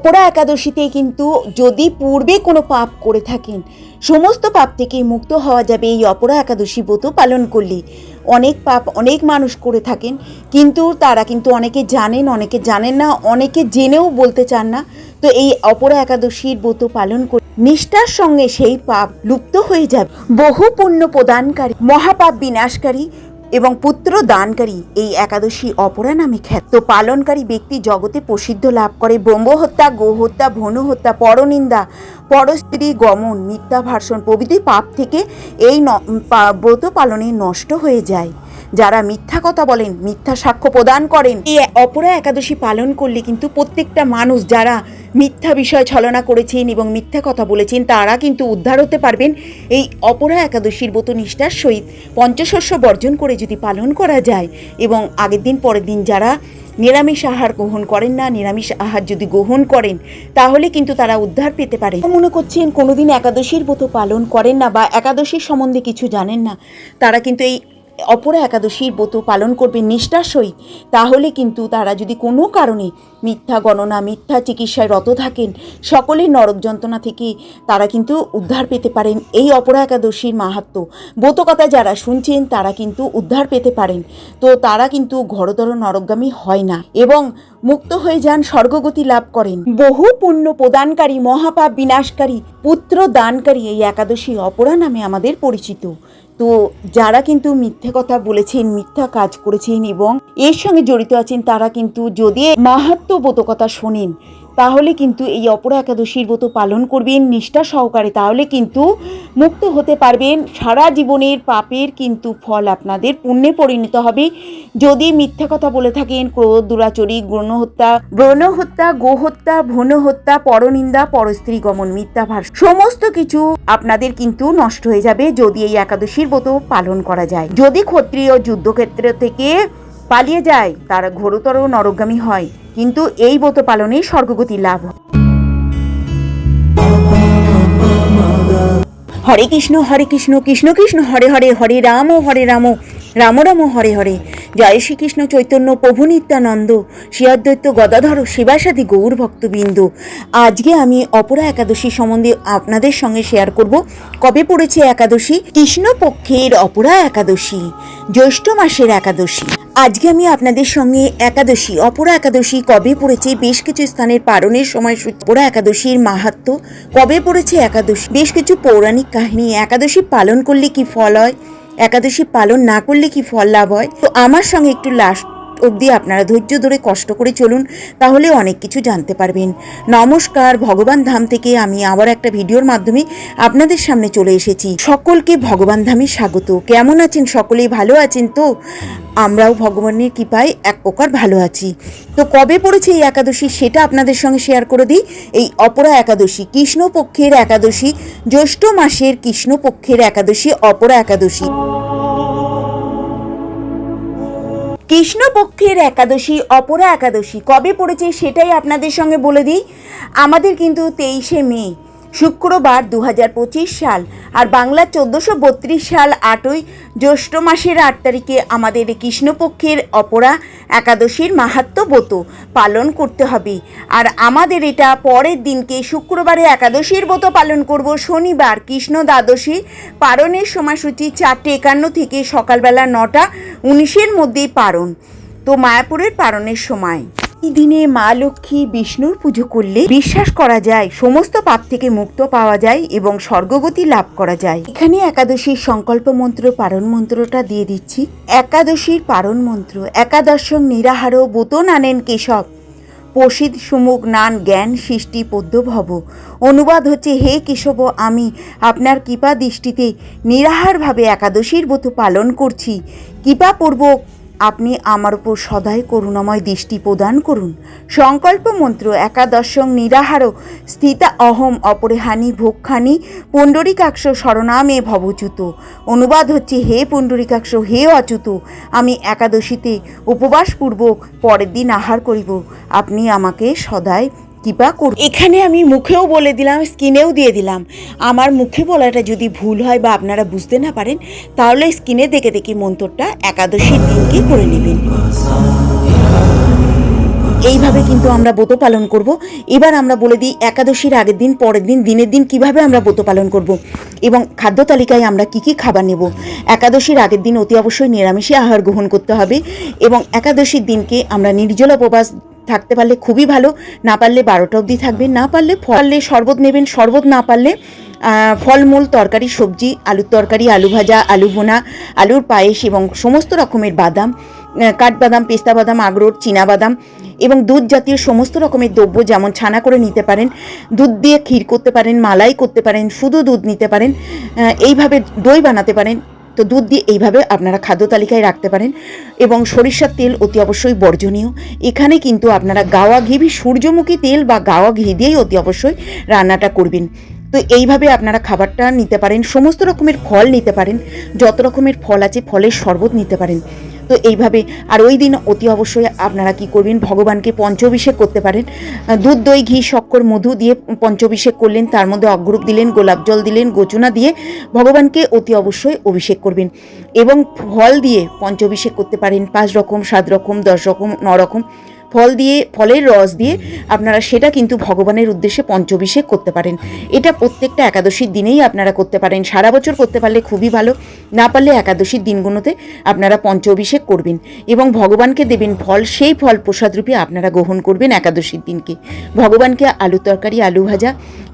অপরা একাদশীতে কিন্তু যদি পূর্বে কোনো পাপ করে থাকেন, সমস্ত পাপ থেকে মুক্ত হওয়া যাবে এই অপরা একাদশী ব্রত পালন করলে। অনেক পাপ অনেক মানুষ করে থাকেন, কিন্তু তারা কিন্তু অনেকে জানেন, অনেকে জানেন না, অনেকে জেনেও বলতে চান না। তো এই অপরা একাদশীর ব্রত পালন করে নিষ্ঠার সঙ্গে সেই পাপ লুপ্ত হয়ে যাবে। বহু পুণ্য প্রদানকারী, মহাপাপ বিনাশকারী এবং পুত্র দানকারী এই একাদশী অপরা নামে খ্যাত। তো পালনকারী ব্যক্তি জগতে প্রসিদ্ধ লাভ করে। ব্রহ্ম হত্যা, গো হত্যা, ভ্রূণ হত্যা, পরনিন্দা, পরস্ত্রী গমন, মিথ্যা ভাষণ প্রভৃতি পাপ থেকে এই ব্রত পালনে নষ্ট হয়ে যায়। যারা মিথ্যা কথা বলেন, মিথ্যা সাক্ষ্য প্রদান করেন, এই অপরা একাদশী পালন করলে কিন্তু প্রত্যেকটা মানুষ যারা মিথ্যা বিষয় ছলনা করেছেন এবং মিথ্যা কথা বলেছেন, তারা কিন্তু উদ্ধার হতে পারবেন। এই অপরা একাদশীর ব্রত নিষ্ঠার সহিত পঞ্চশস্য বর্জন করে যদি পালন করা যায় এবং আগের দিন পরের দিন যারা নিরামিষ আহার গ্রহণ করেন না, নিরামিষ আহার যদি গ্রহণ করেন তাহলে কিন্তু তারা উদ্ধার পেতে পারে। মনে করছেন কোনোদিন একাদশীর ব্রত পালন করেন না বা একাদশীর সম্বন্ধে কিছু জানেন না, তারা কিন্তু এই অপরা একাদশীর ব্রত পালন করবেন নিষ্ঠার সহিত। তাহলে কিন্তু তারা যদি কোনো কারণে মিথ্যা গণনা, মিথ্যা চিকিৎসায় রত থাকেন, সকলের নরক যন্ত্রণা থেকে তারা কিন্তু উদ্ধার পেতে পারেন। এই অপরা একাদশীর মাহাত্ম্য ব্রতকথা যারা শুনছেন তারা কিন্তু উদ্ধার পেতে পারেন। তো তারা কিন্তু ঘোরতর নরকগামী হয় না এবং মুক্ত হয়ে যান, স্বর্গগতি লাভ করেন। বহু পুণ্য প্রদানকারী, মহাপাপ বিনাশকারী, পুত্র দানকারী এই একাদশী অপরা নামে আমাদের পরিচিত। তো যারা কিন্তু মিথ্যে কথা বলেছেন, মিথ্যা কাজ করেছেন এবং এর সঙ্গে জড়িত আছেন, তারা কিন্তু যদি মাহাত্ম্য ব্রতকথা শোনেন তাহলে কিন্তু এই অপরা একাদশীর ব্রত পালন করবেন নিষ্ঠা সহকারে, তাহলে কিন্তু মুক্ত হতে পারবেন। সারা জীবনের পাপের কিন্তু ফল আপনাদের পুণ্যে পরিণত হবে। যদি মিথ্যা কথা বলে থাকেন, ক্রোধ, দুরাচরি, ব্রণ হত্যা, গো হত্যা, ভ্রূণ হত্যা, পরনিন্দা, পরস্ত্রী গমন, মিথ্যা ভাষণ, সমস্ত কিছু আপনাদের কিন্তু নষ্ট হয়ে যাবে যদি এই একাদশীর ব্রত পালন করা যায়। যদি ক্ষত্রিয় যুদ্ধক্ষেত্র থেকে পালিয়ে যায় তারা ঘোরতর নরকগামী হয়, কিন্তু এই ব্রত পালনে স্বর্গগতি লাভ। হরে কৃষ্ণ কৃষ্ণ কৃষ্ণ হরে হরে, হরে রাম রাম রাম হরে হরে। জয় শ্রীকৃষ্ণ চৈতন্য প্রভু নিত্যানন্দ, শ্রী অদ্বৈত গদাধর শিবাসাদি গৌর ভক্তবৃন্দ। আজকে আমি অপরা একাদশী সম্বন্ধে আপনাদের সঙ্গে শেয়ার করব। কবে পড়েছে একাদশী? কৃষ্ণপক্ষের অপরা একাদশী, জ্যৈষ্ঠ মাসের একাদশী। আজকে আমি আপনাদের সঙ্গে একাদশী, অপরা একাদশী কবে পড়েছে, বেশ কিছু স্থানের পালনের সময়, অপরা একাদশীর মাহাত্ম্য, কবে পড়েছে একাদশী, বেশ কিছু পৌরাণিক কাহিনী, একাদশী পালন করলে কি ফল হয়, একাদশী পালন না করলে কি ফল লাভ হয়। তো আমার সঙ্গে একটু লাস্ট অবধি আপনারা ধৈর্য ধরে কষ্ট করে চলুন, তাহলে অনেক কিছু জানতে পারবেন। নমস্কার, ভগবান ধাম থেকে আমি আবার একটা ভিডিওর মাধ্যমে আপনাদের সামনে চলে এসেছি। সকলকে ভগবান ধামে স্বাগত। কেমন আছেন সকলেই? ভালো আছেন তো? আমরাও ভগবানের কৃপায় এক প্রকার ভালো আছি। তো কবে পড়েছে এই একাদশী সেটা আপনাদের সঙ্গে শেয়ার করে দিই। এই অপরা একাদশী কৃষ্ণপক্ষের একাদশী, জ্যৈষ্ঠ মাসের কৃষ্ণপক্ষের একাদশী অপরা একাদশী। কৃষ্ণপক্ষের একাদশী অপরা একাদশী কবে পড়েছে সেটাই আপনাদের সঙ্গে বলে দিই। আমাদের কিন্তু 23শে মে শুক্রবার 2025 সাল, আর বাংলা 1432 সাল 8ই জ্যৈষ্ঠ মাসের 8 তারিখে আমাদের কৃষ্ণপক্ষের অপরা একাদশীর মাহাত্ম্য ব্রত পালন করতে হবে। আর আমাদের এটা পরের দিনকে শুক্রবারে একাদশীর ব্রত পালন করব। শনিবার কৃষ্ণ দ্বাদশী পারণের সময়সূচি 4:51 থেকে সকালবেলা 9:19 মধ্যেই পারণ। তো মায়াপুরের পারণের সময় এই দিনে মা লক্ষ্মী বিষ্ণুর পুজো করলে বিশ্বাস করা যায় সমস্ত পাপ থেকে মুক্ত পাওয়া যায় এবং স্বর্গগতি লাভ করা যায়। এখানে একাদশীর সংকল্প মন্ত্র, পারণ মন্ত্রটা দিয়ে দিচ্ছি। একাদশীর পারণ মন্ত্র: একাদশং নিরাহার ব্রত নানেন কেশব, প্রসিদ্ধ সুমুখ নান জ্ঞান সৃষ্টি পদ্য ভব। অনুবাদ হচ্ছে, হে কেশব, আমি আপনার কৃপা দৃষ্টিতে নিরাহারভাবে একাদশীর ব্রত পালন করছি। কৃপাপূর্বক আপনি আমার উপর সদাই করুণাময় দৃষ্টি প্রদান করুন। সংকল্প মন্ত্র: একাদশং নিরাহার স্থিতা অহম অপরেহানি ভোগখানি পুণ্ডরিকাক্ষ শরণামে ভবচ্যুত। অনুবাদ হচ্ছে, হে পুণ্ডরিকাক্ষ, হে অচ্যুত, আমি একাদশীতে উপবাসপূর্বক পরের দিন আহার করিব, আপনি আমাকে সদাই কৃপা করুন। এখানে আমি মুখেও বলে দিলাম, স্ক্রিনেও দিয়ে দিলাম। আমার মুখে বলাটা যদি ভুল হয় বা আপনারা বুঝতে না পারেন, তাহলে স্ক্রিনে দেখে দেখে মন্ত্রটা একাদশীর দিনকে করে নেবেন। এইভাবে কিন্তু আমরা ব্রত পালন করব। এবার আমরা বলে দিই একাদশীর আগের দিন, পরের দিন, দিনের দিন কিভাবে আমরা ব্রত পালন করব এবং খাদ্য তালিকায় আমরা কি কি খাবার নেব। একাদশীর আগের দিন অতি অবশ্যই নিরামিষে আহার গ্রহণ করতে হবে এবং একাদশীর দিনকে আমরা নির্জলা উপবাস থাকতে পারলে খুবই ভালো, না পারলে 12টা অবধি থাকবেন, না পারলে শরবত নেবেন, শরবত না পারলে ফলমূল, তরকারি, সবজি, আলুর তরকারি, আলু ভাজা, আলু ভুনা, আলুর পায়েস এবং সমস্ত রকমের বাদাম, কাঠবাদাম, পেস্তা বাদাম, আখরোট, চীনাবাদাম এবং দুধ জাতীয় সমস্ত রকমের দ্রব্য যেমন ছানা করে নিতে পারেন, দুধ দিয়ে ক্ষীর করতে পারেন, মালাই করতে পারেন, শুধু দুধ নিতে পারেন, এইভাবে দই বানাতে পারেন। তো দুধ দিয়ে এইভাবে আপনারা খাদ্য তালিকায় রাখতে পারেন এবং সরিষার তেল অতি অবশ্যই বর্জনীয়। এখানে কিন্তু আপনারা গাওয়া ঘি, সূর্যমুখী তেল বা গাওয়া ঘি দিয়েই অতি অবশ্যই রান্নাটা করবেন। তো এইভাবে আপনারা খাবারটা নিতে পারেন। সমস্ত রকমের ফল নিতে পারেন, যত রকমের ফল আছে ফলের শরবত নিতে পারেন। তো এইভাবে আর ওই দিন অতি অবশ্যই আপনারা কি করবেন, ভগবানকে পঞ্চাভিষেক করতে পারেন। দুধ, দই, ঘি, শক্কর, মধু দিয়ে পঞ্চাভিষেক করলেন, তার মধ্যে অগ্রুপ দিলেন, গোলাপ জল দিলেন, গোচনা দিয়ে ভগবানকে অতি অবশ্যই অভিষেক করবেন এবং ফল দিয়ে পঞ্চাভিষেক করতে পারেন। 5 রকম, 7 রকম, 10 রকম, 9 রকম ফল দিয়ে, ফলের রস দিয়ে আপনারা সেটা কিন্তু ভগবানের উদ্দেশ্যে পঞ্চাভিষেক করতে পারেন। এটা প্রত্যেকটা একাদশীর দিনেই আপনারা করতে পারেন। সারা বছর করতে পারলে খুবই ভালো, না পারলে একাদশীর দিনগুলোতে আপনারা পঞ্চাভিষেক করবেন এবং ভগবানকে দেবেন ফল। সেই ফল প্রসাদরূপে আপনারা গ্রহণ করবেন একাদশীর দিনকে। ভগবানকে আলু তরকারি, আলু ভাজা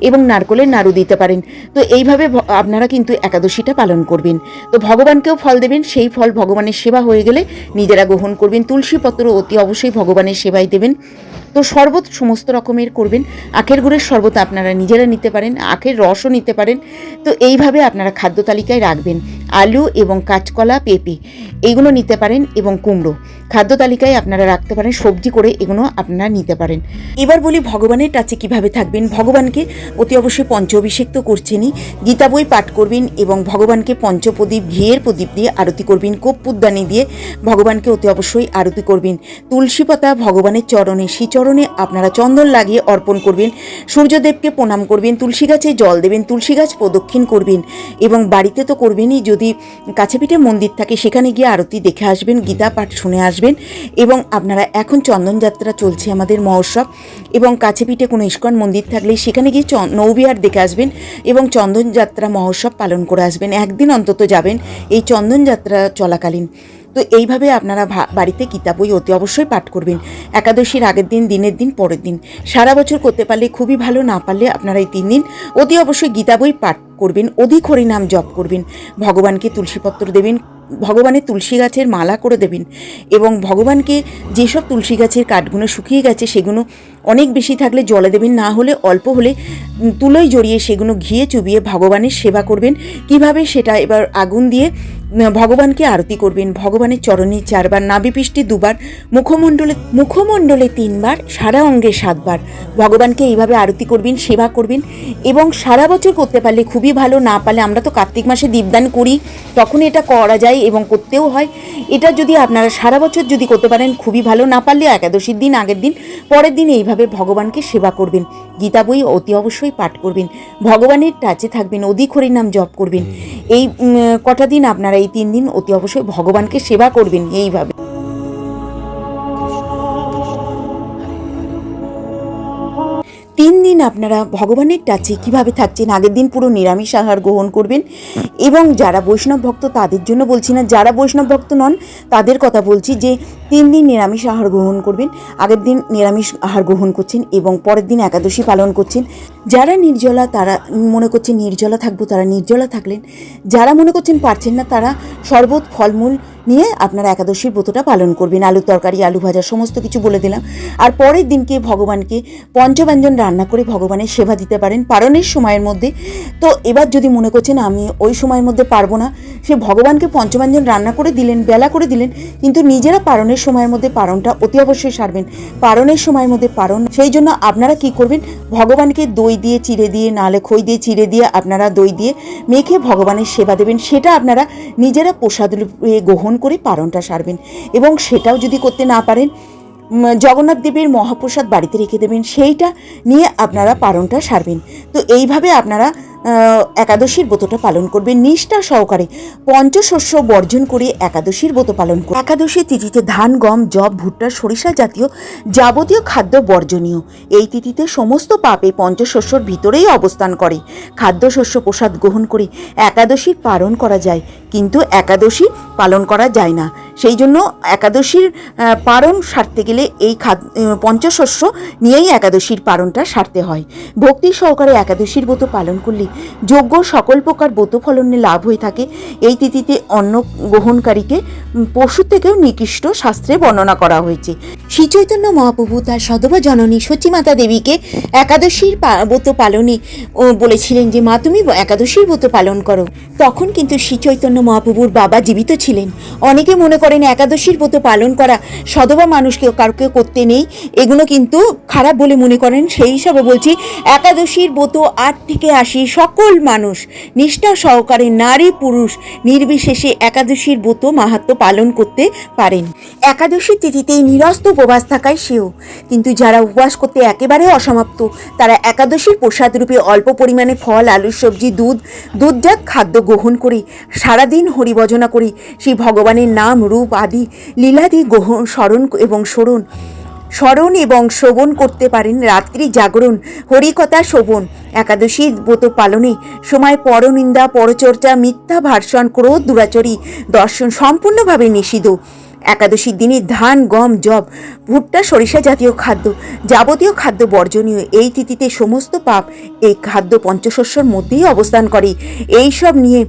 এবং নারকলের নাড়ু দিতে পারেন। তো এইভাবে আপনারা কিন্তু একাদশীটা পালন করবেন। তো ভগবানকেও ফল দেবেন, সেই ফল ভগবানের সেবা হয়ে গেলে নিজেরা গ্রহণ করবেন। তুলসী পত্র অতি অবশ্যই ভগবানের সেবায় দেবেন। তো শরবত সমস্ত রকমের করবেন। আখের গুড়ের শরবত আপনারা নিজেরা নিতে পারেন, আখের রসও নিতে পারেন। তো এইভাবে আপনারা খাদ্য তালিকায় রাখবেন। আলু এবং কাঁচকলা, পেঁপে এইগুলো নিতে পারেন এবং কুমড়ো খাদ্য তালিকায় আপনারা রাখতে পারেন। সবজি করে এগুলো আপনারা নিতে পারেন। এবার বলি ভগবানের কাছে কিভাবে থাকবেন। ভগবানকে অতি অবশ্যই পঞ্চাভিষেক তো করছেনই, গীতা বই পাঠ করবেন এবং ভগবানকে পঞ্চপ্রদীপ, ঘিয়ের প্রদীপ দিয়ে আরতি করবেন। কর্পূরদানি দিয়ে ভগবানকে অতি অবশ্যই আরতি করবেন। তুলসী পাতা ভগবানের চরণে, সেই চরণে আপনারা চন্দন লাগিয়ে অর্পণ করবেন। সূর্যদেবকে প্রণাম করবেন, তুলসী গাছে জল দেবেন, তুলসী গাছ প্রদক্ষিণ করবেন এবং বাড়িতে তো করবেনই, যদি কাছে পিঠে মন্দির থাকে সেখানে গিয়ে আরতি দেখে আসবেন, গীতা পাঠ শুনে আসবেন। এবং আপনারা এখন চন্দনযাত্রা চলছে আমাদের মহোৎসব, এবং কাছে পিঠে কোনো ইস্কন মন্দির থাকলে সেখানে গিয়ে নৌবিহার দেখে আসবেন এবং চন্দনযাত্রা মহোৎসব পালন করে আসবেন। একদিন অন্তত যাবেন এই চন্দনযাত্রা চলাকালীন। তো এইভাবে আপনারা বাড়িতে গীতা বই অতি অবশ্যই পাঠ করবেন একাদশীর আগের দিন, দিনের দিন, পরের দিন। সারা বছর করতে পারলে খুবই ভালো, না পারলে আপনারা এই 3 দিন অতি অবশ্যই গীতা বই পাঠ করবেন। অধিক হরিনাম জপ করবেন, ভগবানকে তুলসীপত্র দেবেন, ভগবানের তুলসী গাছের মালা করে দেবেন এবং ভগবানকে যেসব তুলসী গাছের কাঠগুলো শুকিয়ে গেছে সেগুলো অনেক বেশি থাকলে জলে দেবেন, না হলে অল্প হলে তুলোয় জড়িয়ে সেগুলো ঘিয়ে চুবিয়ে ভগবানের সেবা করবেন। কিভাবে সেটা এবার আগুন দিয়ে ভগবানকে আরতি করবেন। ভগবানের চরণে 4 বার, নাভিপৃষ্ঠে 2 বার, মুখমণ্ডলে 3 বার, সারা অঙ্গে 7 বার ভগবানকে এইভাবে আরতি করবেন, সেবা করবেন এবং সারা বছর করতে পারলে খুবই ভালো, না পারলে আমরা তো কার্তিক মাসে দীপদান করি, তখন এটা করা যায় এবং করতেও হয়। এটা যদি আপনারা সারা বছর যদি করতে পারেন খুবই ভালো, না পারলে একাদশীর দিন, আগের দিন, পরের দিন এইভাবে ভগবানকে সেবা করবেন। গীতা বই অতি অবশ্যই পাঠ করবেন, ভগবানের টাচে থাকবেন, অধিক হরিনাম জপ করবেন। এই কটা দিন আপনারা এই 3 দিন অতি অবশ্যই ভগবানকে সেবা করবেন এইভাবে। 3 দিন আপনারা ভগবানের টাচে কীভাবে থাকছেন। আগের দিন পুরো নিরামিষ আহার গ্রহণ করবেন এবং যারা বৈষ্ণব ভক্ত তাদের জন্য বলছি না, যারা বৈষ্ণব ভক্ত নন তাদের কথা বলছি, যে 3 দিন নিরামিষ আহার গ্রহণ করবেন। আগের দিন নিরামিষ আহার গ্রহণ করছেন এবং পরের দিন একাদশী পালন করছেন। যারা নির্জলা তারা মনে করছেন নির্জলা থাকবো, তারা নির্জলা থাকলেন। যারা মনে করছেন পারছেন না তারা শরবত, ফলমূল নিয়ে আপনারা একাদশীর ব্রতটা পালন করবেন। আলু তরকারি, আলু ভাজা সমস্ত কিছু বলে দিলাম। আর পরের দিনকে ভগবানকে পঞ্চব্যঞ্জন রান্না করে ভগবানের সেবা দিতে পারেন পারণের সময়ের মধ্যে। তো এবার যদি মনে করছেন আমি ওই সময়ের মধ্যে পারবো না, সে ভগবানকে পঞ্চব্যঞ্জন রান্না করে দিলেন, বেলা করে দিলেন, কিন্তু নিজেরা পারণের সময়ের মধ্যে পারণটা অতি অবশ্যই সারবেন। পারণের সময়ের মধ্যে পারণ, সেই জন্য আপনারা কি করবেন, ভগবানকে দই দিয়ে চিড়ে দিয়ে, নাহলে খই দিয়ে চিড়ে দিয়ে আপনারা দই দিয়ে মেখে ভগবানের সেবা দেবেন। সেটা আপনারা নিজেরা প্রসাদ গ্রহণ করে পারণটা সারবেন। এবং সেটাও যদি করতে না পারেন, জগন্নাথ দেবের মহাপ্রসাদ বাড়িতে রেখে দেবেন, সেইটা নিয়ে আপনারা পারণটা সারবেন। তো এইভাবে আপনারা একাদশীর ব্রতটা পালন করবে নিষ্ঠা সহকারে, পঞ্চশস্য বর্জন করে একাদশীর ব্রত পালন করবে। একাদশী তিথিতে ধান, গম, যব, ভুট্টা, সরিষা জাতীয় যাবতীয় খাদ্য বর্জনীয়। এই তিথিতে সমস্ত পাপ এই পঞ্চশস্যর ভিতরেই অবস্থান করে। খাদ্যশস্য প্রসাদ গ্রহণ করে একাদশীর পালন করা যায়, কিন্তু একাদশী পালন করা যায় না। সেই জন্য একাদশীর পালন সারতে গেলে এই পঞ্চশস্য নিয়েই একাদশীর পালনটা সারতে হয়। ভক্তি সহকারে একাদশীর ব্রত পালন করলে যোগ্য সকল প্রকার ব্রত ফলনে লাভ হয়ে থাকে। এই তিথিতে অন্ন গ্রহণকারীকে পশু থেকেও নিকৃষ্ট শাস্ত্রে বর্ণনা করা হয়েছে। শ্রী চৈতন্য মহাপ্রভু তার সদবা জননী সচিমাতা দেবীকে একাদশীর ব্রত পালনে বলেছিলেন যে মা তুমি একাদশীর ব্রত পালন করো। তখন কিন্তু শ্রী চৈতন্য মহাপ্রভুর বাবা জীবিত ছিলেন। অনেকে মনে করেন একাদশীর ব্রত পালন করা সদবা মানুষকে কাউকে করতে নেই, এগুলো কিন্তু খারাপ বলে মনে করেন। সেই হিসাবে বলছি একাদশীর ব্রত 8 থেকে 80 সকল মানুষ নিষ্ঠা সহকারে নারী পুরুষ নির্বিশেষে একাদশীর ব্রত মাহাত্ম্য পালন করতে পারেন। একাদশীর তিথিতেই নিরস্ত উপবাস থাকায় সেও, কিন্তু যারা উপবাস করতে একেবারে অসমাপ্ত তারা একাদশীর প্রসাদ রূপে অল্প পরিমাণে ফল, আলু, সবজি, দুধজাত খাদ্য গ্রহণ করে সারাদিন হরিভজনা করে সেই ভগবানের নাম, রূপ আদি লীলাদি স্মরণ এবং শ্রবণ করতে পারেন। রাত্রি জাগরণ, হরিকথা শ্রবণ। একাদশীর ব্রত পালনে সময় পরনিন্দা, পরচর্চা, মিথ্যা ভাষণ, ক্রোধ, দুরাচরি, দর্শন সম্পূর্ণভাবে নিষিদ্ধ। একাদশীর দিনে ধান, গম, যব, ভুট্টা, সরিষা জাতীয় খাদ্য যাবতীয় খাদ্য বর্জনীয়। এই তিথিতে সমস্ত পাপ এই খাদ্য পঞ্চশস্যর মধ্যেই অবস্থান করে। এই সব নিয়ে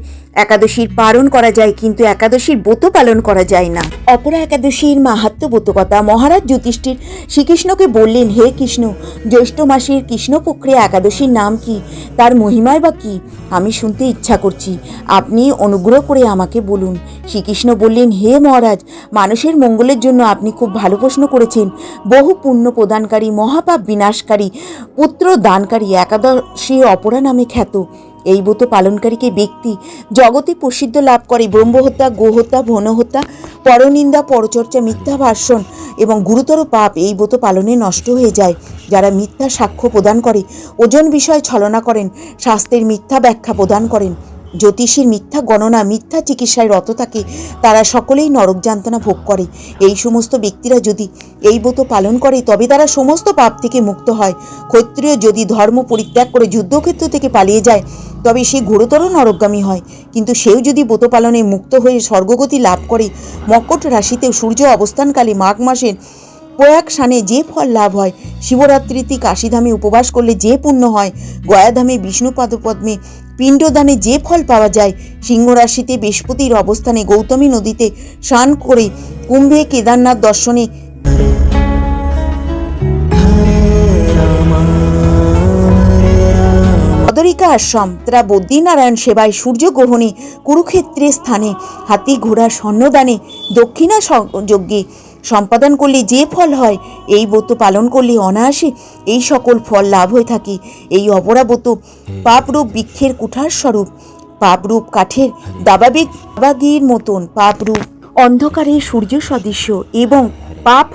একাদশীর পালন করা যায়, কিন্তু একাদশীর ব্রত পালন করা যায় না। অপরা একাদশীর মাহাত্ম্য ব্রতকথা। মহারাজ যুধিষ্ঠির শ্রীকৃষ্ণকে বললেন, হে কৃষ্ণ, জ্যৈষ্ঠ মাসের কৃষ্ণপক্ষে একাদশীর নাম কি, তার মহিমায় বা কি? আমি শুনতে ইচ্ছা করছি, আপনি অনুগ্রহ করে আমাকে বলুন। শ্রীকৃষ্ণ বললেন, হে মহারাজ, মানুষের মঙ্গলের জন্য আপনি খুব ভালো প্রশ্ন করেছেন। বহু পুণ্য প্রদানকারী, মহাপাপ বিনাশকারী, পুত্র দানকারী একাদশী অপরা নামে খ্যাত। এই ব্রত পালনকারীকে ব্যক্তি জগতে প্রসিদ্ধ লাভ করে। ব্রহ্মহত্যা, গোহত্যা, ভ্রূণহত্যা, পরনিন্দা, পরচর্চা, মিথ্যা ভাষণ এবং গুরুতর পাপ এই ব্রত পালনে নষ্ট হয়ে যায়। যারা মিথ্যা সাক্ষ্য প্রদান করে, ওজন বিষয় ছলনা করেন, শাস্ত্রের মিথ্যা ব্যাখ্যা প্রদান করেন, জ্যোতিষীর মিথ্যা গণনা, মিথ্যা চিকিৎসায় রত থাকে, তারা সকলেই নরক যাতনা ভোগ করে। এই সমস্ত ব্যক্তিরা যদি এই ব্রত পালন করে তবে তারা সমস্ত পাপ থেকে মুক্ত হয়। ক্ষত্রিয় যদি ধর্ম পরিত্যাগ করে যুদ্ধক্ষেত্র থেকে পালিয়ে যায় তবে সে ঘোরতর নরকগামী হয়, কিন্তু সেও যদি ব্রত পালনে মুক্ত হয়ে স্বর্গগতি লাভ করে। মকর রাশিতেও সূর্য অবস্থানকালে মাঘ মাসের প্রয়াগ স্নানে যে ফল লাভ হয়, শিবরাত্রিতে কাশীধামে উপবাস করলে যে পুণ্য হয়, গয়াধামে বিষ্ণু পাদপদ্মে পিণ্ডদানে যে ফল পাওয়া যায়, সিংহ রাশিতে বৃহস্পতির অবস্থানে গৌতমী নদীতে স্নান করে, কুম্ভে কেদারনাথ দর্শনে, বদরিকা আশ্রম তারা বদ্রীনারায়ণ সেবায়, সূর্যগ্রহণে, কুরুক্ষেত্রের স্থানে, হাতি ঘোড়া স্বর্ণদানে, দক্ষিণা যজ্ঞে সম্পাদন করলে যে ফল হয়, এই ব্রত পালন করলে অনায়াসে এই সকল ফল লাভ হয়ে থাকে। এই অপরা ব্রত পাপরূপ বৃক্ষের কুঠার স্বরূপ, পাপরূপ কাঠের দাবাগির মতন, পাপরূপ অন্ধকারে সূর্য সদৃশ্য এবং পাপ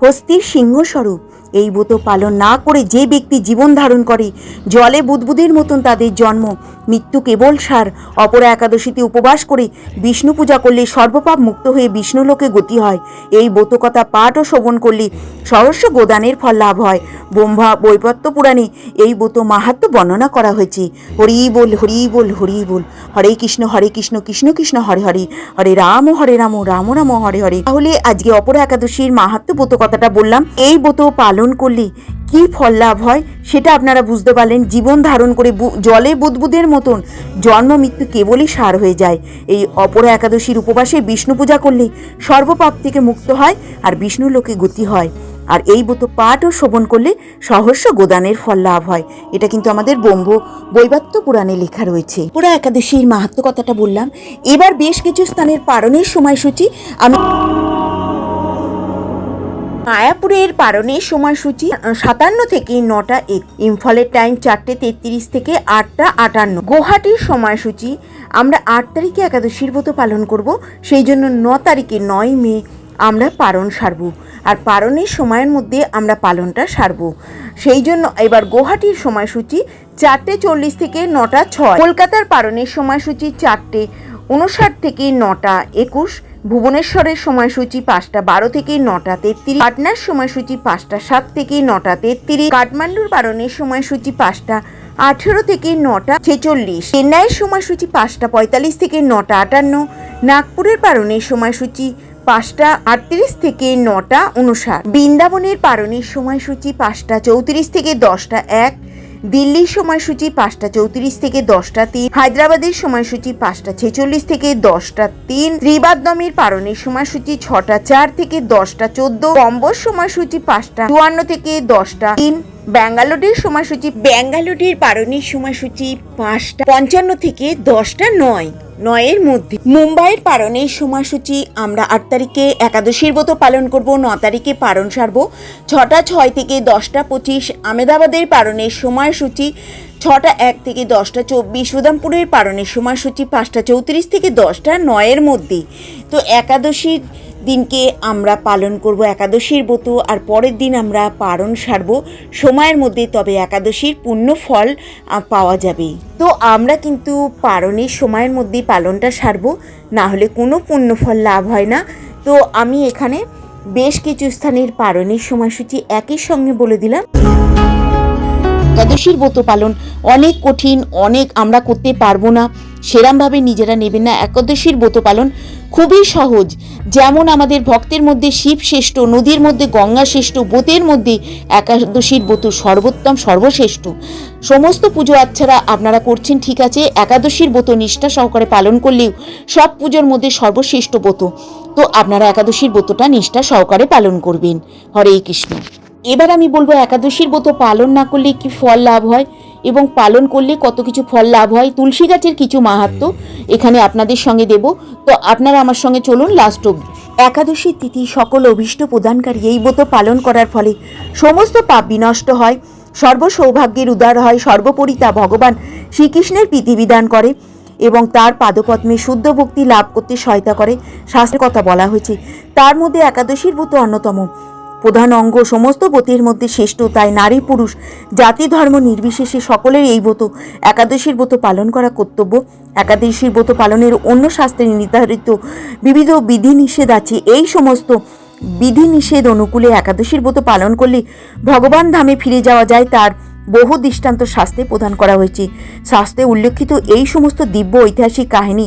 হস্তির সিংহস্বরূপ। এই ব্রত পালন না করে যে ব্যক্তি জীবন ধারণ করে, জলে বুদবুদের মতন তাদের জন্ম, মৃত্যু কেবল সার। অপরা একাদশীতে উপবাস করে বিষ্ণু পূজা করলে সর্বপাপ মুক্ত হয়ে বিষ্ণুলোকে গতি হয়। এই ব্রতকথা পাঠ ও শ্রবণ করলে সহস্র গোদানের ফল লাভ হয়। ব্রহ্মা বৈবর্ত পুরাণে এই ব্রত মাহাত্ম্য বর্ণনা করা হয়েছে। হরি বল, হরি বল, হরি বল। হরে কৃষ্ণ, কৃষ্ণ কৃষ্ণ, হরে হরে, হরে রাম, রাম রাম, হরে হরে। তাহলে আজকে অপরা একাদশীর মাহাত্ম্য ব্রত কথাটা বললাম। এই ব্রত পালন করলে কি ফল লাভ হয় সেটা আপনারা বুঝতে পারলেন। জীবন ধারণ করে জলে বুদবুদের মতন জন্ম মৃত্যু কেবলই সার হয়ে যায়। এই অপরা একাদশীর উপবাসে বিষ্ণু পূজা করলে সর্বপাপ থেকে মুক্ত হয় আর বিষ্ণু লোকে গতি হয়। আর এই ব্রত পাঠ ও শ্রবণ করলে সহস্র গোদানের ফল লাভ হয়। এটা কিন্তু আমাদের বৈবর্ত পুরাণে লেখা রয়েছে। অপরা একাদশীর মাহাত্ম্য কথাটা বললাম। এবার বেশ কিছু স্থানের পালনের সময়সূচি আমি মায়াপুরের পালনের সময়সূচি 57 থেকে 9টা 1, ইম্ফলের টাইম 4টে 33 থেকে 8টা 58। গুয়াহাটির সময়সূচি আমরা 8 তারিখে একাদশীর ব্রত পালন করব, সেই জন্য 9 তারিখে 9 মে আমরা পালন সারব। আর পালনের সময়ের মধ্যে আমরা পালনটা সারবো। সেই জন্য এবার গুয়াহাটির সময়সূচি 4:40 থেকে 9:06, কলকাতার পালনের সময়সূচি 4:59 থেকে 9:21, ভুবনেশ্বরের সময়সূচি 5:12 থেকে 9:33, পাটনার সময়সূচি 5:07 থেকে 9:33, কাঠমান্ডুর পালনের সময়সূচি 5:18 থেকে 9:46, চেন্নাইয়ের সময়সূচি 5:45 থেকে 9:58, নাগপুরের পালনের সময়সূচি 5:38 থেকে 9:59, বৃন্দাবনের পালনের সময়সূচি 5:34 থেকে 10:01, দিল্লির সময়সূচি 5:34 থেকে 10:03, হায়দ্রাবাদের সময়সূচি 5:46 থেকে 10:03, ত্রিবাদ্দমের পালনের সময়সূচি 6:04 থেকে 10:14, বম্বের সময়সূচি 5:52 থেকে 10:03, ব্যাঙ্গালোরের সময়সূচি পালনের সময়সূচি 5:55 থেকে 10:09 মধ্যে। মুম্বাইয়ের পালনের সময়সূচি আমরা 8 তারিখে একাদশীর ব্রত পালন করব, 9 তারিখে পালন সারব 6:06 থেকে 10:25, আহমেদাবাদের পালনের সময়সূচি 6:01 থেকে 10:24, উদয়পুরের পালনের সময়সূচি 5:34 থেকে 10:09 মধ্যে। তো একাদশীর দিনকে আমরা পালন করব একাদশীর ব্রত, আর পরের দিন আমরা পালন সারব সময়ের মধ্যে, তবে একাদশীর পূর্ণ ফল পাওয়া যাবে। তো আমরা কিন্তু পালনের সময়ের মধ্যে পালনটা সারব, না হলে কোনো পূর্ণ ফল লাভ হয় না। তো আমি এখানে বেশ কিছু স্থানের পালনের সময়সূচি একই সঙ্গে বলে দিলাম। একাদশীর ব্রত পালন অনেক কঠিন, অনেক আমরা করতে পারবো না, সেরমভাবে নিজেরা নেবেন না। একাদশীর ব্রত পালন খুবই সহজ। যেমন আমাদের ভক্তের মধ্যে শিব শ্রেষ্ঠ, নদীর মধ্যে গঙ্গা শ্রেষ্ঠ, ব্রতের মধ্যে একাদশীর ব্রত সর্বোত্তম, সর্বশ্রেষ্ঠ। সমস্ত পুজো আচ্ছারা আপনারা করছেন ঠিক আছে, একাদশীর ব্রত নিষ্ঠা সহকারে পালন করলেও সব পুজোর মধ্যে সর্বশ্রেষ্ঠ ব্রত। তো আপনারা একাদশীর ব্রতটা নিষ্ঠা সহকারে পালন করবেন। হরে কৃষ্ণ। এবার আমি বলবো একাদশীর ব্রত পালন না করলে কি ফল লাভ হয় এবং পালন করলে কত কিছু ফল লাভ হয়। তুলসী গাছের কিছু মাহাত্ম্য এখানে আপনাদের সঙ্গে দেব, তো আপনারা আমার সঙ্গে চলুন লাস্ট অবধি। একাদশীর তিথি সকল অভীষ্ট প্রদানকারী এই ব্রত পালন করার ফলে সমস্ত পাপ বিনষ্ট হয়, সর্বসৌভাগ্যের উদার হয়। সর্বোপরি তা ভগবান শ্রীকৃষ্ণের প্রীতিবিধান করে এবং তার পাদপদ্মে শুদ্ধ ভক্তি লাভ করতে সহায়তা করে। শাস্ত্রের কথা বলা হয়েছে, তার মধ্যে একাদশীর ব্রত অন্যতম প্রধান অঙ্গ। সমস্ত ব্রতের মধ্যে শ্রেষ্ঠ, তাই নারী পুরুষ জাতি ধর্ম নির্বিশেষে সকলের এই ব্রত একাদশীর ব্রত পালন করা কর্তব্য। একাদশীর ব্রত পালনের অন্য শাস্ত্রে নির্ধারিত বিবিধ বিধিনিষেধ আছে। এই সমস্ত বিধিনিষেধ অনুকূলে একাদশীর ব্রত পালন করলে ভগবান ধামে ফিরে যাওয়া যায়, তার বহু দৃষ্টান্ত শাস্ত্রে প্রদান করা হয়েছে। শাস্ত্রে উল্লেখিত এই সমস্ত দিব্য ঐতিহাসিক কাহিনী,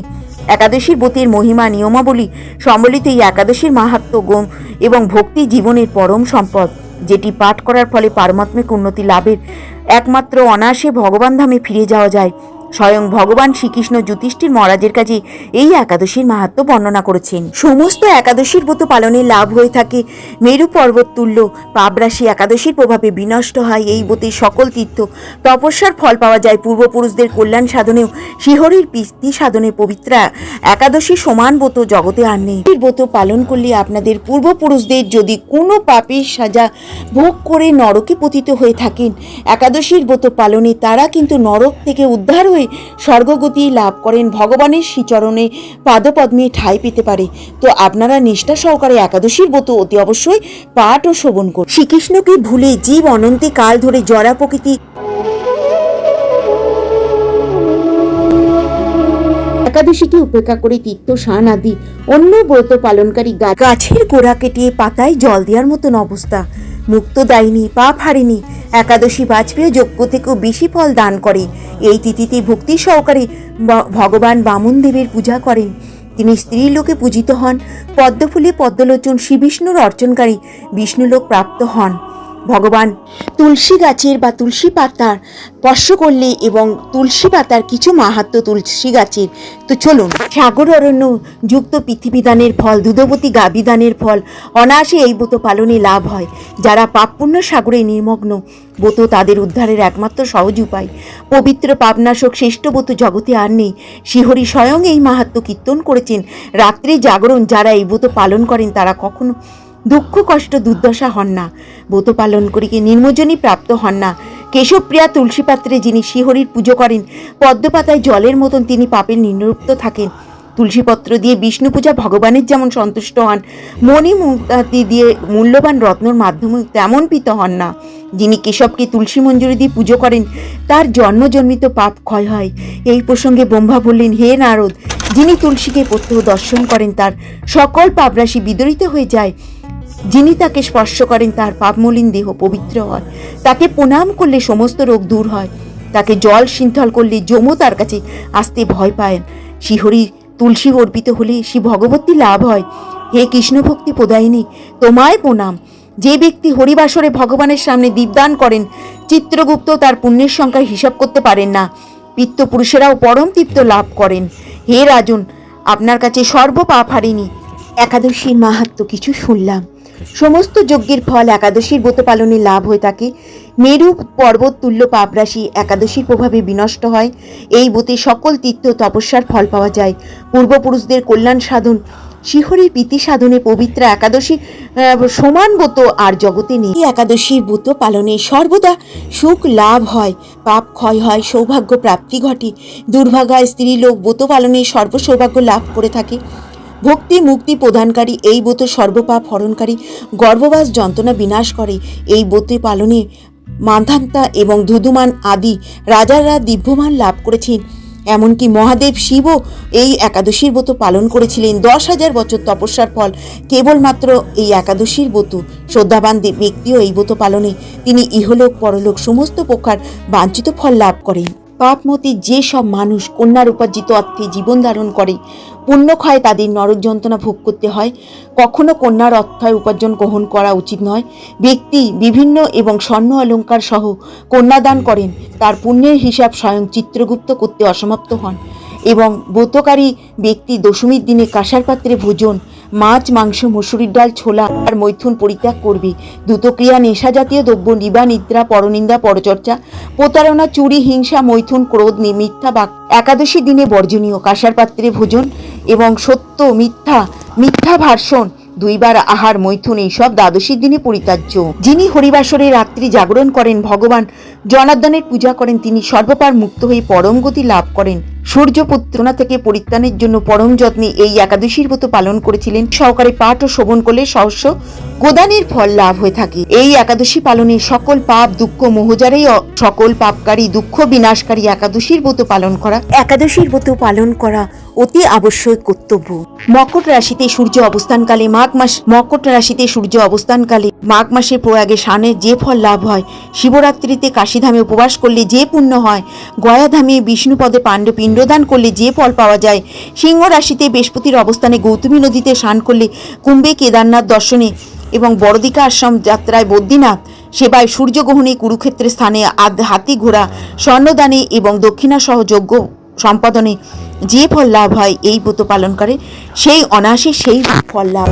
একাদশীর ব্রতের মহিমা, নিয়মাবলী সম্বলিত এই একাদশীর মাহাত্ম্য এবং ভক্তি জীবনের পরম সম্পদ, যেটি পাঠ করার ফলে পারমাত্মিক উন্নতি লাভের একমাত্র অনায়াসে ভগবান ধামে ফিরে যাওয়া যায়। স্বয়ং ভগবান শ্রীকৃষ্ণ যুধিষ্ঠির মহারাজের কাছে এই একাদশীর মাহাত্ম্য বর্ণনা করেছেন। সমস্ত একাদশীর ব্রত পালনে লাভ হয়ে থাকে মেরু পর্বত তুল্য পাপরাশি। একাদশীর প্রভাবে বিনষ্ট হয় এই ব্রতের সকল তীর্থ, তপস্যার ফল পাওয়া যায়। পূর্বপুরুষদের কল্যাণ সাধনেও শিহরির পিস্তি সাধনে পবিত্র একাদশী সমান ব্রত জগতে আর নেই। এই ব্রত পালন করলে আপনাদের পূর্বপুরুষদের যদি কোনো পাপের সাজা ভোগ করে নরকে পতিত হয়ে থাকেন, একাদশীর ব্রত পালনে তারা কিন্তু নরক থেকে উদ্ধার হয়ে স্বর্গগতি লাভ করেন, ভগবানের শ্রীচরণে পাদপদ্মে ঠাঁই পেতে পারে। তো আপনারা নিষ্ঠা সহকারে একাদশীর ব্রত অতি অবশ্যই পাঠ ও শ্রবণ করুন। শ্রীকৃষ্ণকে ভুলে জীব অনন্তে কাল ধরে জরা প্রকৃতি একাদশীকে উপেক্ষা করে তীর্থ শান আদি অন্য ব্রত পালনকারী গাছের গোড়া কেটে পাতায় জল দেওয়ার মতন অবস্থা। মুক্ত দায়নি, পাপ হারেনি একাদশী বাজপেয় যজ্ঞ থেকেও বেশি ফল দান করে। এই তিথিতে ভক্তি সহকারে ভগবান বামন দেবের পূজা করেন। তিনি স্ত্রীলোকে পূজিত হন। পদ্মফুলে পদ্মলোচন শ্রী বিষ্ণুর অর্চনকারী বিষ্ণুলোক প্রাপ্ত হন। ভগবান তুলসী গাছের বা তুলসী পাতার স্পর্শ করলে এবং তুলসী পাতার কিছু মাহাত্ম্য তুলসী গাছের। তো চলুন, সাগর অরণ্য যুক্ত পৃথিবীদানের ফল, দুধবতী গাবিদানের ফল অনায়াসে এই ব্রত পালনে লাভ হয়। যারা পাপপুণ্য সাগরে নির্মগ্ন, ব্রত তাদের উদ্ধারের একমাত্র সহজ উপায়। পবিত্র পাপনাশক শ্রেষ্ঠ ব্রত জগতে আর নেই। শ্রীহরি স্বয়ং এই মাহাত্ম্য কীর্তন করেছেন। রাত্রে জাগরণ যারা এই ব্রত পালন করেন তারা কখনো দুঃখ কষ্ট দুর্দশা হন না, ব্রত পালন করিকে নির্মজনী প্রাপ্ত হন না। কেশবপ্রিয়া তুলসী পাত্রে যিনি শ্রীহরির পুজো করেন, পদ্মপাতায় জলের মতন তিনি পাপের নির্লুপ্ত থাকেন। তুলসীপত্র দিয়ে বিষ্ণু পূজা ভগবানের যেমন সন্তুষ্ট হন, মণি মুক্তাদি দিয়ে মূল্যবান রত্নর মাধ্যমে তেমন প্রীত হন না। যিনি কেশবকে তুলসী মঞ্জুরি দিয়ে পুজো করেন তার জন্মজন্মিত পাপ ক্ষয় হয়। এই প্রসঙ্গে ব্রহ্মা বললেন, হে নারদ, যিনি তুলসীকে প্রত্যহ দর্শন করেন তার সকল পাপরাশি বিদরিত হয়ে যায়। যিনি তাকে স্পর্শ করেন তার পাপমলিন দেহ পবিত্র হয়। তাকে প্রণাম করলে সমস্ত রোগ দূর হয়। তাকে জল সিঞ্চল করলে যমও তার কাছে আসতে ভয় পায়। শ্রীহরি তুলসী অর্পিত হলে শ্রী ভগবতী লাভ হয়। হে কৃষ্ণ ভক্তি প্রদায়িনী, তোমায় প্রণাম। যে ব্যক্তি হরিবাসরে ভগবানের সামনে দীপদান করেন, চিত্রগুপ্ত তার পুণ্যের সংখ্যা হিসাব করতে পারেন না। পিত্তপুরুষেরাও পরম তৃপ্ত লাভ করেন। হে রাজন, আপনার কাছে সর্বপাপ হারিনি একাদশীর মাহাত্ম্য কিছু শুনলাম। সমস্ত যজ্ঞের ফল একাদশীর ব্রত পালনে লাভ হয়ে থাকে। মেরু পর্বত তুল্য পাপরাশি একাদশীর প্রভাবে বিনষ্ট হয়। এই ব্রতে সকল তীর্থ তপস্যার ফল পাওয়া যায়। পূর্বপুরুষদের কল্যাণ সাধন, শ্রীহরির প্রীতি সাধনে পবিত্র একাদশী সমান ব্রত আর জগতে নেই। একাদশীর ব্রত পালনে সর্বদা সুখ লাভ হয়, পাপ ক্ষয় হয়, সৌভাগ্য প্রাপ্তি ঘটে। দুর্ভাগা স্ত্রীলোক ব্রত পালনে সর্বসৌভাগ্য লাভ করে থাকে। ভক্তি মুক্তি প্রদানকারী এই ব্রত সর্বপাপ হরণকারী, গর্ভবাস যন্ত্রণা বিনাশ করে। এই ব্রত পালনে মান্ধান্তা এবং ধুধুমান আদি রাজারা দিব্যমান লাভ করেছেন। এমনকি মহাদেব শিবও এই একাদশীর ব্রত পালন করেছিলেন। 10,000 বছর তপস্যার ফল কেবলমাত্র এই একাদশীর ব্রত। শ্রদ্ধাবান ব্যক্তিও এই ব্রত পালনে তিনি ইহলোক পরলোক সমস্ত প্রকার বাঞ্ছিত ফল লাভ করেন। পাপমতি যে সব মানুষ কন্যার উপার্জিত অর্থে জীবন ধারণ করে, পুণ্যক্ষয় তাদের নরক যন্ত্রণা ভোগ করতে হয়। কখনো কন্যার অর্থায় উপার্জন গ্রহণ করা উচিত নয়। ব্যক্তি বিভিন্ন এবং স্বর্ণ অলঙ্কার সহ কন্যাদান করেন, তার পুণ্যের হিসাব স্বয়ং চিত্রগুপ্ত করতে অসমাপ্ত হন। এবং ব্রতকারী ব্যক্তি দশমীর দিনে কাঁসার পাত্রে ভোজন, মাছ মাংস মসুরির ডাল ছোলা আর মৈথুন পরিত্যাগ করবে। দ্রুতক্রিয়া নেশা জাতীয় দ্রব্য, নিবা নিদ্রা, পরনিন্দা পরচর্চা, প্রতারণা, চুরি, হিংসা, মৈথুন, ক্রোধ, মিথ্যা বাক একাদশী দিনে বর্জনীয়। কাঁসার পাত্রে ভোজন এবং সত্য মিথ্যা ভাষণ, 2 বার আহার, মৈথুন এইসব দ্বাদশীর দিনে পরিত্যাজ্য। যিনি হরিবাসরে রাত্রি জাগরণ করেন, ভগবান জনার্দনের পূজা করেন, তিনি সর্বপার মুক্ত হয়ে পরম গতি লাভ করেন। সূর্যপুত্রনা থেকে পরিত্রাণের জন্য পরম যত্নে এই একাদশীর ব্রত পালন করেছিলেন। সহকারে পাঠ ও শোভন করলে সহস্র গোদানের ফল লাভ হয়ে থাকে। এই একাদশী পালনে সকল পাপ দুঃখ মোহজারেই সকল পাপকারী দুঃখ বিনাশকারী একাদশীর ব্রত পালন করা। একাদশীর ব্রত পালন করা অতি আবশ্যক কর্তব্য। মকর রাশিতে সূর্য অবস্থানকালে মাঘ মাসের প্রয়াগে স্নানে যে ফল লাভ হয়, শিবরাত্রিতে কাশীধামে উপবাস করলে যে পুণ্য হয়, গয়াধামে বিষ্ণুপদে পিণ্ডদান করলে যে ফল পাওয়া যায়, সিংহ রাশিতে বৃহস্পতির অবস্থানে গৌতমী নদীতে স্নান করলে, কুম্ভে কেদারনাথ দর্শনে এবং বড়দিকা আশ্রম যাত্রায় বদ্রীনাথ সেবায়, সূর্যগ্রহণে কুরুক্ষেত্রের স্থানে হাতি ঘোড়া স্বর্ণদানে এবং দক্ষিণা সহ যজ্ঞ সম্পাদনে যে ফল লাভ হয়, এই ব্রত পালন করে সেই অনায়াসে সেই ফল লাভ।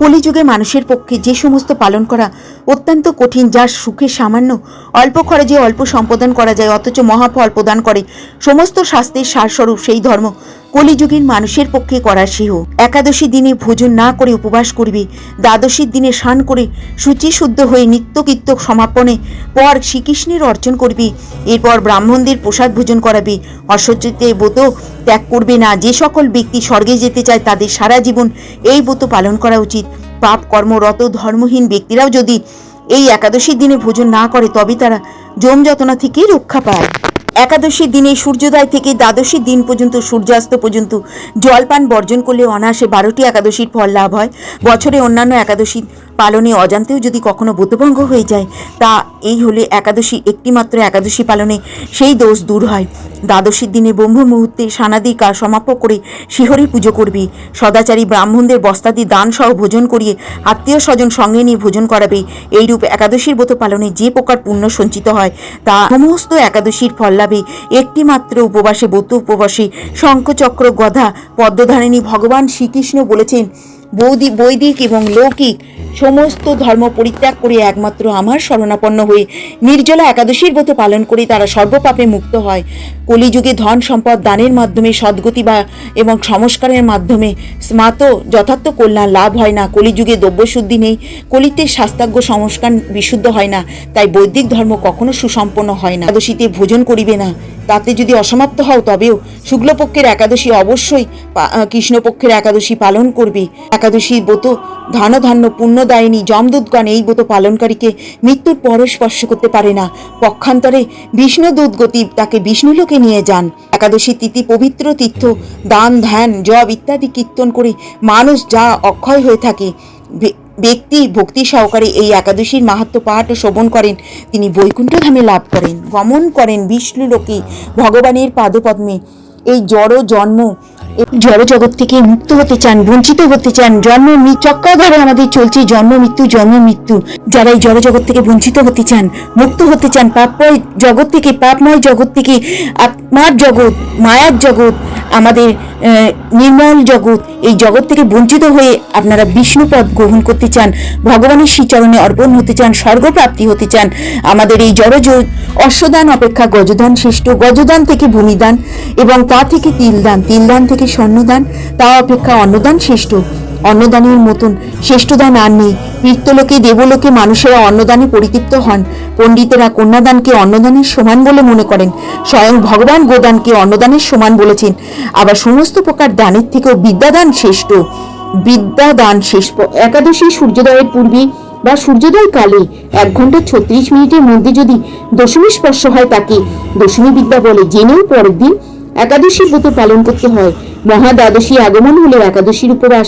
কলিযুগে মানুষের পক্ষে যে সমস্ত পালন করা অত্যন্ত কঠিন, যার সুখে সামান্য অল্প খরচে অল্প সম্পাদন করা যায় অথচ মহাফল প্রদান করে, সমস্ত শাস্ত্রের সারস্বরূপ সেই ধর্ম কলিযুগের মানুষের পক্ষে করা শ্রেয়। একাদশী দিনে ভোজন না করে উপবাস করবে, দ্বাদশীর দিনে স্নান করে শুচিশুদ্ধ হয়ে নিত্যকৃত্য সমাপনে পর শ্রীকৃষ্ণের অর্চন করবে। এরপর ব্রাহ্মণদের প্রসাদ ভোজন করাবে। অসহ্যতে ব্রত ত্যাগ করবে না। যে সকল ব্যক্তি স্বর্গে যেতে চায় তাদের সারা জীবন এই ব্রত পালন করা উচিত। পাপ কর্মরত ধর্মহীন ব্যক্তিরাও যদি এই একাদশীর দিনে ভোজন না করে তবে তারা যম যাতনা থেকে রক্ষা পায়। একাদশীর দিনে সূর্যোদয় থেকে দ্বাদশীর দিন পর্যন্ত সূর্যাস্ত পর্যন্ত জলপান বর্জন করলে অনায়াসে 12টি একাদশীর ফল লাভ হয়। বছরে অন্যান্য একাদশী পালনে অজান্তেও যদি কখনো ব্রতভঙ্গ হয়ে যায়, তা এই হলে একাদশী একটিমাত্র একাদশী পালনে সেই দোষ দূর হয়। দ্বাদশীর দিনে ব্রহ্ম মুহূর্তে সানাদি কাজ সমাপ্ত করে শিহরি পুজো করবে। সদাচারী ব্রাহ্মণদের বস্তাদি দান সহ ভোজন করিয়ে আত্মীয় স্বজন সঙ্গে নিয়ে ভোজন করাবে। এইরূপ একাদশীর ব্রত পালনে যে প্রকার পুণ্য সঞ্চিত হয় তা সমস্ত একাদশীর ফল লাভে একটিমাত্র উপবাসে ব্রত উপবাসে শঙ্খচক্র গদা পদ্মধারিণী ভগবান শ্রীকৃষ্ণ বলেছেন, বৈদিক এবং লৌকিক সমস্ত ধর্ম পরিত্যাগ করে একমাত্র আমার শরণাপন্ন হয়ে নির্জলা একাদশীর ব্রত পালন করে তারা সর্বপাপে মুক্ত হয়। কলিযুগে ধন সম্পদ দানের মাধ্যমে সদ্গতি বা এবং সংস্কারের মাধ্যমে স্মাত যথার্থ কল্যাণ লাভ হয় না। কলিযুগে দ্রব্যশুদ্ধি নেই, কলিতে শাস্ত্রাজ্ঞ সংস্কার বিশুদ্ধ হয় না, তাই বৈদিক ধর্ম কখনো সুসম্পন্ন হয় না। একাদশীতে ভোজন করিবে না, তাতে যদি অসমাপ্ত হও তবেও শুক্লপক্ষের একাদশী অবশ্যই কৃষ্ণপক্ষের একাদশী পালন করবে। একাদশীর ব্রত ধন্য পুণ্যদায়িনী যমদূতগণ এই ব্রত পালনকারীকে মৃত্যুর পরও স্পর্শ করতে পারে না। পক্ষান্তরে বিষ্ণুদূত গতি তাকে বিষ্ণুলোকে নিয়ে যান। একাদশী তিথি পবিত্র তীর্থ দান ধ্যান জপ ইত্যাদি কীর্তন করে মানুষ যা অক্ষয় হয়ে থাকে, ব্যক্তি ভক্তি সহকারে এই একাদশীর মাহাত্ম্য পাঠ ও শ্রবণ করেন, তিনি বৈকুণ্ঠ ধামে লাভ করেন, গমন করেন বিষ্ণুলোকে ভগবানের পাদপদ্মে। এই জড় জগৎ থেকে মুক্ত হতে চান, বঞ্চিত হতে চান, চক্রাধারে আমাদের চলছে জন্ম মৃত্যু। যারা এই জড় জগৎ থেকে বঞ্চিত হতে চান, মুক্ত হতে চান, পাপময় জগৎ থেকে, পাপময় জগৎ থেকে, আত্মার জগৎ, মায়ার জগৎ, আমাদের নির্মল জগৎ, এই জগৎ থেকে বঞ্চিত হয়ে আপনারা বিষ্ণুপদ গ্রহণ করতে চান, ভগবানের শ্রীচরণে অর্পণ হতে চান, স্বর্গপ্রাপ্তি হতে চান, আমাদের এই অশ্বদান অপেক্ষা গজদান শ্রেষ্ঠ। গজদান থেকে ভূমিদান এবং তা থেকে তিলদান, তিলদান থেকে স্বর্ণদান, তা অপেক্ষা অন্নদান শ্রেষ্ঠ। অন্নদানের মতন শ্রেষ্ঠ দান আর নেই। পিতৃলোকে দেবলোকে মানুষেরা অন্নদানে পরিতৃপ্ত হন। পণ্ডিতেরা কন্যাদানকে অন্নদানের সমান বলে মনে করেন। স্বয়ং ভগবান গোদানকে অন্নদানের সমান বলেছেন। আবার সমস্ত প্রকার দানের থেকেও বিদ্যাদান শ্রেষ্ঠ। বিদ্যাদান শেষ। একাদশী সূর্যোদয়ের পূর্বে বা সূর্যোদয় কালে 1 ঘন্টা 36 মিনিটের মধ্যে যদি দশমী স্পর্শ হয় তাকে দশমী বিদ্যা বলে। জেনেও পরের দিন একাদশীর ব্রত পালন করতে হয়। মহাদ্বাদশী আগমন হলে একাদশীর উপবাস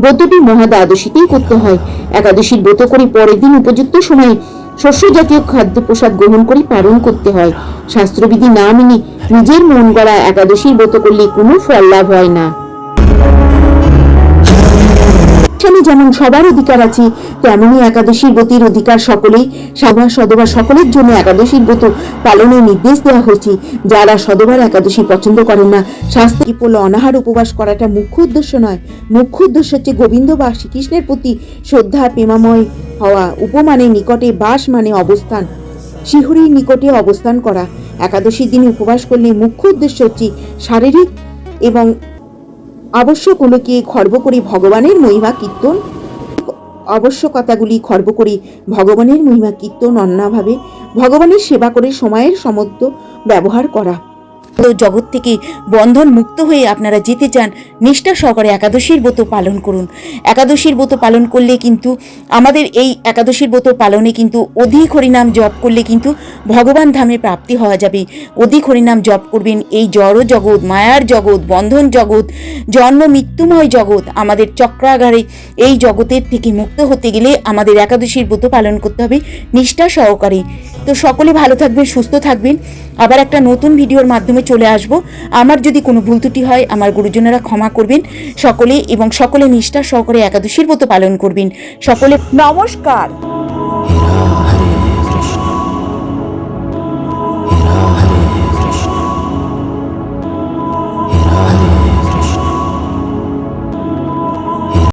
ব্রতটি মহাদ্বাদশীতেই করতে হয়। একাদশীর ব্রত করে পরের দিন উপযুক্ত সময়ে শস্য জাতীয় খাদ্য প্রসাদ গ্রহণ করে পালন করতে হয়। শাস্ত্রবিধি না মেনে নিজের মন গড়া একাদশীর ব্রত করলে কোনো ফল লাভ হয় না। যেমন সবার অধিকার আছে, তেমনই একাদশীর ব্রতের অধিকার সকলেই। সদবা সকলের জন্য একাদশীর ব্রত পালনের নির্দেশ দেওয়া হয়েছে। যারা সদবার একাদশী পছন্দ করেন না, শাস্ত্রে কেবল অনাহার উপবাস করাটা মুখ্য উদ্দেশ্য নয়। মুখ্য উদ্দেশ্য হচ্ছে গোবিন্দ বা শ্রীকৃষ্ণের প্রতি শ্রদ্ধা, প্রেমাময় হওয়া। উপমানের নিকটে, বাস মানে অবস্থান, শিহরির নিকটে অবস্থান করা। একাদশীর দিনে উপবাস করলে মুখ্য উদ্দেশ্য হচ্ছে শারীরিক এবং আবশ্যকগুলোকে খর্ব করে ভগবানের মহিমা কীর্তন, আবশ্যকতাগুলি খর্ব করে ভগবানের মহিমা কীর্তন, অন্যভাবে ভগবানের সেবা করে সময়ের সমর্থ ব্যবহার করা। জগৎ থেকে বন্ধন মুক্ত হয়ে আপনারা যেতে চান, নিষ্ঠা সহকারে একাদশীর ব্রত পালন করুন। একাদশীর ব্রত পালন করলে কিন্তু আমাদের এই একাদশীর ব্রত পালনে কিন্তু অধিক হরিনাম জপ করলে কিন্তু ভগবান ধামে প্রাপ্তি হওয়া যাবে। অধিক হরিনাম জপ করবেন। এই জড় জগৎ, মায়ার জগৎ, বন্ধন জগৎ, জন্ম মৃত্যুময় জগৎ, আমাদের চক্রাগারে এই জগতের থেকে মুক্ত হতে গেলে আমাদের একাদশীর ব্রত পালন করতে হবে নিষ্ঠা সহকারে। তো সকলে ভালো থাকবেন, সুস্থ থাকবেন। আবার একটা নতুন ভিডিওর মাধ্যমে চলে আসব। আমার যদি কোনো ভুল ত্রুটি হয় আমার গুরুজনেরা ক্ষমা করবেন সকলে, এবং সকলে নিষ্ঠা সহকারে একাদশীর ব্রত পালন করবেন সকলে। নমস্কার।